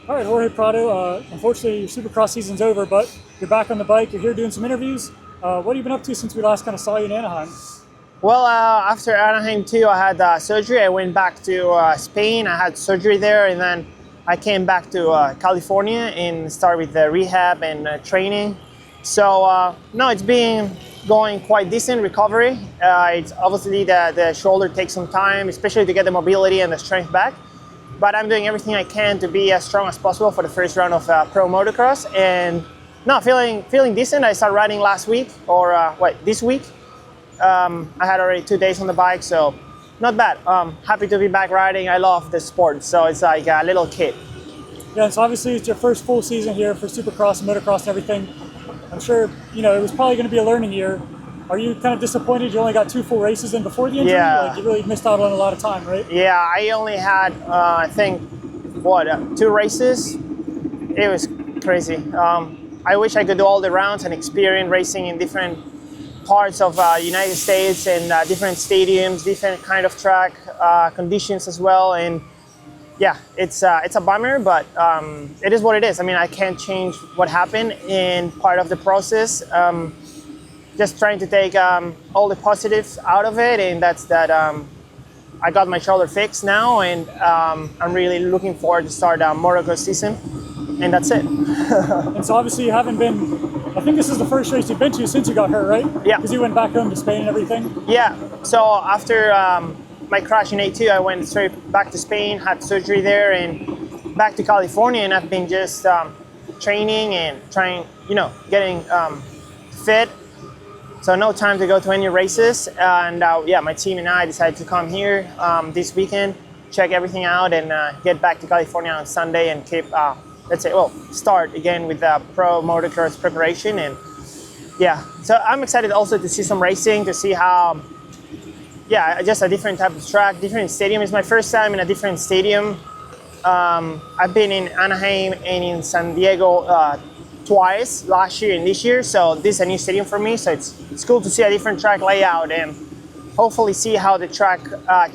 All right, Jorge Prado. Unfortunately, your Supercross season's over, but you're back on the bike. You're here doing some interviews. What have you been up to since we last kind of saw you in Anaheim? Well, after Anaheim 2, I had surgery. I went back to Spain. I had surgery there, and then I came back to California and started with the rehab and training. So, no, it's been going quite decent recovery. It's obviously the shoulder takes some time, especially to get the mobility and the strength back. But I'm doing everything I can to be as strong as possible for the first round of Pro Motocross. And no, feeling decent. I started riding last week, or this week. I had already 2 days on the bike, so not bad. Happy to be back riding. I love the sport, so it's like a little kid. Yeah, so obviously it's your first full season here for Supercross and motocross and everything. I'm sure, it was probably going to be a learning year. Are you kind of disappointed you only got 2 full races in before the injury? Yeah. Like you really missed out on a lot of time, right? Yeah, I only had, I think, 2 races. It was crazy. I wish I could do all the rounds and experience racing in different parts of United States and different stadiums, different kind of track conditions as well. And yeah, it's a bummer, but it is what it is. I mean, I can't change what happened in part of the process. Just trying to take all the positives out of it, and that's that I got my shoulder fixed now, and I'm really looking forward to start motocross season, and that's it. And so obviously you haven't been, I think this is the first race you've been to since you got hurt, right? Yeah. Because you went back home to Spain and everything? Yeah, so after my crash in A2, I went straight back to Spain, had surgery there, and back to California, and I've been just training and trying, getting fit. So no time to go to any races, and yeah, my team and I decided to come here this weekend, check everything out, and get back to California on Sunday and keep, start again with the Pro Motocross preparation. And yeah, so I'm excited also to see some racing, to see how, just a different type of track, different stadium. It's my first time in a different stadium. I've been in Anaheim and in San Diego twice, last year and this year, so this is a new stadium for me, so it's cool to see a different track layout and hopefully see how the track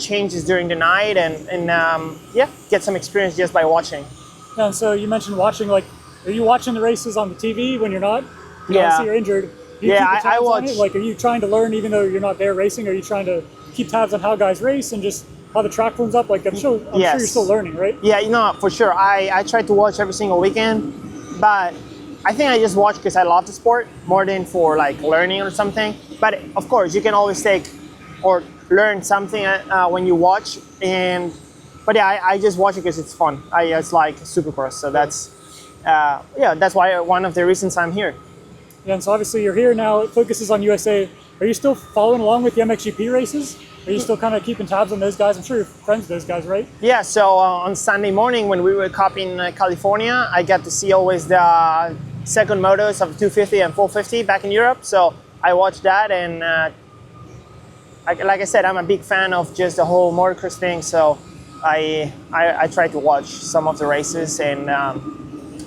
changes during the night and get some experience just by watching. Yeah, and so you mentioned watching, like, are you watching the races on the TV when you're not? Yeah. Obviously you're injured. Do you keep the tabs I watch. on it? Like, are you trying to learn even though you're not there racing? Are you trying to keep tabs on how guys race and just how the track forms up? Like, I'm sure you're still learning, right? Yeah, for sure. I try to watch every single weekend, but I think I just watch because I love the sport more than for like learning or something. But of course, you can always take or learn something when you watch. But yeah, I just watch it because it's fun. It's like Supercross, so that's why one of the reasons I'm here. Yeah, and so obviously you're here now. It focuses on USA. Are you still following along with the MXGP races? Are you still kind of keeping tabs on those guys? I'm sure you're friends with those guys, right? Yeah, so on Sunday morning when we were up in California, I got to see always the second motos of 250 and 450 back in Europe. So I watched that, and like I said, I'm a big fan of just the whole motocross thing. So I try to watch some of the races and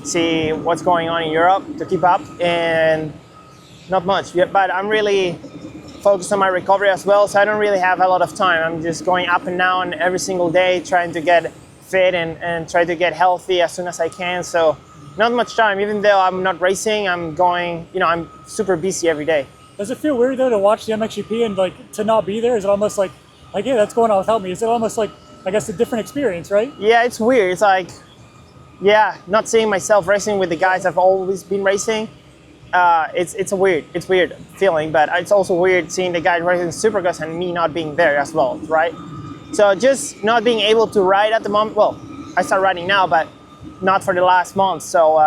see what's going on in Europe to keep up, and not much. But I'm really focused on my recovery as well, so I don't really have a lot of time. I'm just going up and down every single day, trying to get fit and try to get healthy as soon as I can. So not much time, even though I'm not racing, I'm going, I'm super busy every day. Does it feel weird though to watch the MXGP and like to not be there? Is it almost like yeah, that's going on without me? Is it almost like, I guess, a different experience, right? Yeah, it's weird. It's like, not seeing myself racing with the guys I've always been racing. It's a weird feeling, but it's also weird seeing the guys racing Supercross and me not being there as well, right? So just not being able to ride at the moment. Well, I start riding now, but not for the last month. So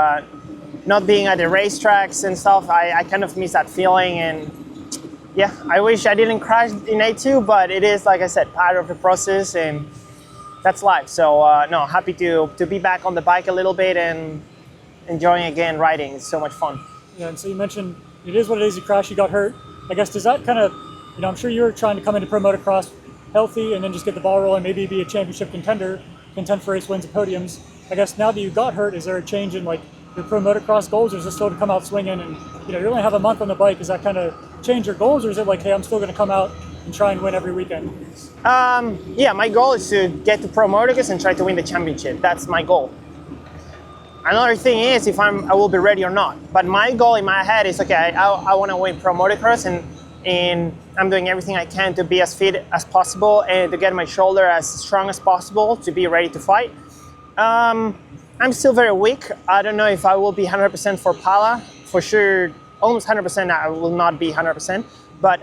not being at the racetracks and stuff, I kind of miss that feeling. And yeah, I wish I didn't crash in A2, but it is, like I said, part of the process, and that's life. So no, happy to be back on the bike a little bit and enjoying again riding. It's so much fun. Yeah, and so you mentioned it is what it is. You crashed, you got hurt. I guess, does that kind of, I'm sure you're trying to come into Pro Motocross healthy and then just get the ball rolling, maybe be a championship contender, contend for race wins and podiums. I guess now that you got hurt, is there a change in like your Pro Motocross goals, or is it still to come out swinging and you only have a month on the bike? Does that kind of change your goals, or is it like, hey, I'm still going to come out and try and win every weekend? Yeah, my goal is to get to Pro Motocross and try to win the championship. That's my goal. Another thing is if I will be ready or not. But my goal in my head is, okay, I want to win Pro Motocross, and I'm doing everything I can to be as fit as possible and to get my shoulder as strong as possible to be ready to fight. I'm still very weak. I don't know if I will be 100% for Pala. For sure, almost 100% I will not be 100%. But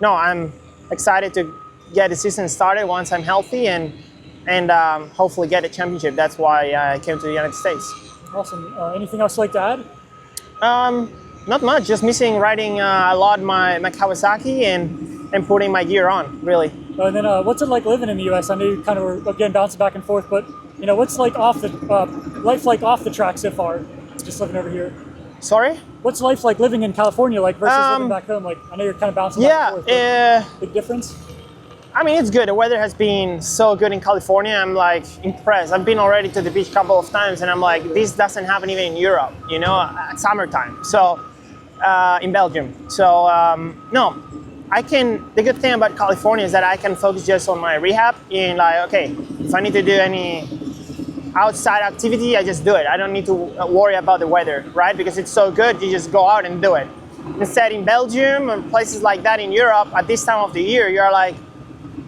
no, I'm excited to get the season started once I'm healthy and hopefully get a championship. That's why I came to the United States. Awesome. Anything else you'd like to add? Not much, just missing riding a lot my Kawasaki and putting my gear on, really. And then what's it like living in the U.S.? I know you kind of were, again, bouncing back and forth, but what's like life like off the track so far, just living over here? Sorry? What's life like living in California like versus living back home? Like, I know you're kind of bouncing back and forth. Big difference? I mean, it's good. The weather has been so good in California. I'm like impressed. I've been already to the beach a couple of times and I'm like, this doesn't happen even in Europe, at summertime. So, in Belgium. So, no, the good thing about California is that I can focus just on my rehab and like, okay, if I need to do any outside activity, I just do it. I don't need to worry about the weather, right? Because it's so good, you just go out and do it. Instead, in Belgium and places like that in Europe, at this time of the year, you're like,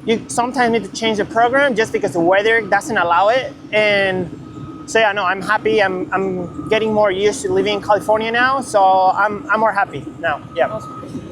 you sometimes need to change the program just because the weather doesn't allow it. And so yeah, no, I'm happy. I'm getting more used to living in California now, so I'm more happy now. Yeah. Awesome.